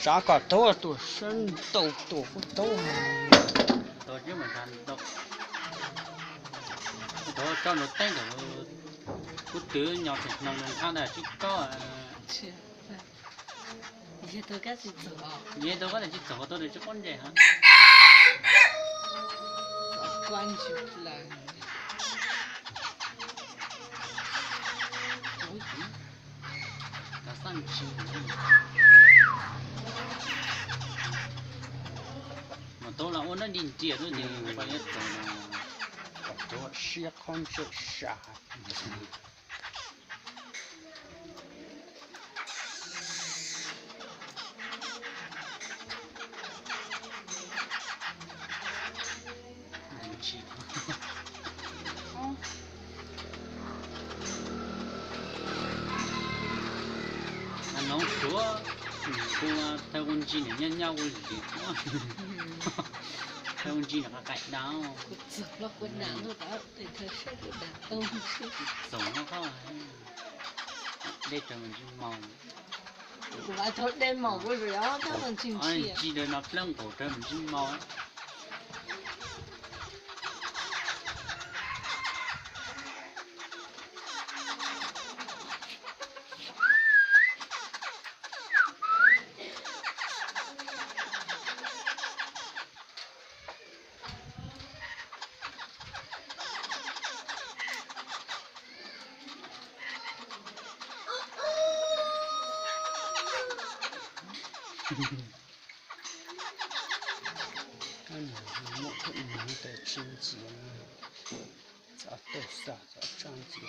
炸个多多生豆豆腐豆。豆这么干豆，豆照着带着，不得鸟是弄它的去搞。是，你都该去做。你都个来去做到的去关键哈。关注不来。那上去。我到了，我那领结都得把你走了。多些看这啥？能说，说台湾鸡呢，人家我理解，台湾鸡那个改刀。走了，我拿了把对他说的东西。走了个，那怎么就毛？我头戴毛个人，然后他们进去。哎，记得那两口怎么就毛？我可能得经济呢，咋都啥咋长经济？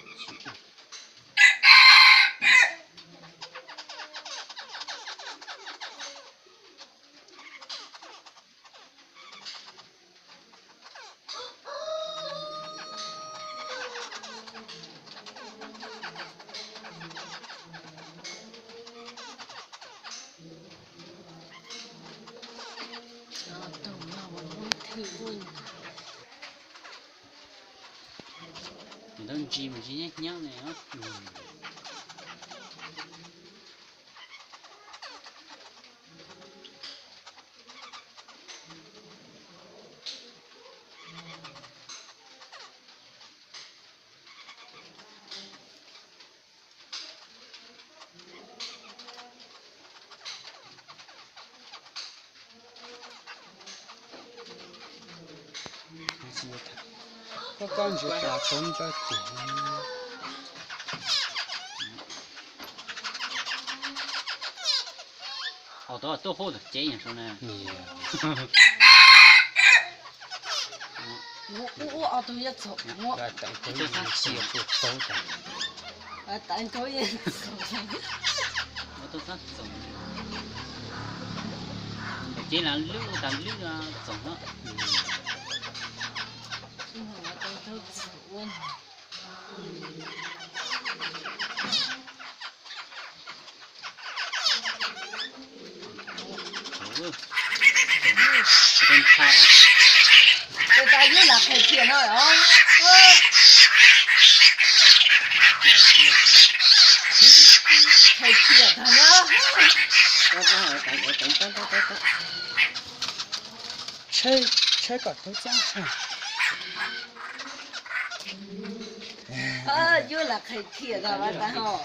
你都鸡嘛，今天娘的啊。我感觉大葱在动。好多都好的，这样说呢。我耳朵也走，我等会儿接不到的。等会儿也走。我都想走。这样溜达溜啊，走了。我都走了。真差。这家又拿开铁了呀！开铁他呢？这个都咋看？又拿开铁了，完蛋哦。